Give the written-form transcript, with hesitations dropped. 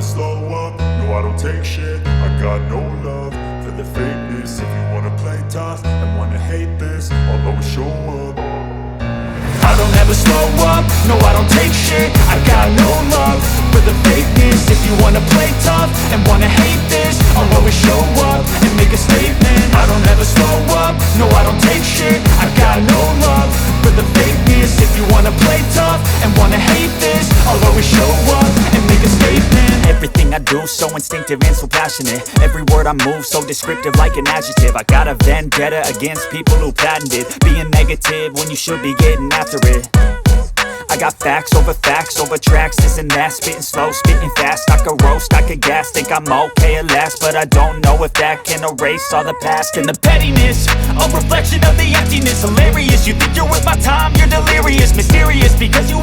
slow up, no I don't take shit. I got no love for the fakeness. If you wanna play tough and wanna hate this, I'll always show up. I don't ever slow up, no I don't take shit. I got no love for the fakeness. If you wanna play tough and wanna hate this, I'll always show up and make a statement. I don't ever slow up, no I don't take shit. I got no love for the fakeness. If you wanna play tough and wanna hate this, I'll always show up and make a statement. Everything I do so instinctive and so passionate. Every word I move so descriptive like an adjective. I got a vendetta against people who patented being negative when you should be getting after it. I got facts over tracks, this and that. Spitting slow, spitting fast. I could roast, I could gas. Think I'm okay at last, but I don't know if that can erase all the past. And the pettiness, a reflection of the emptiness. Hilarious, you think you're worth my time, you're delirious. Mysterious, because you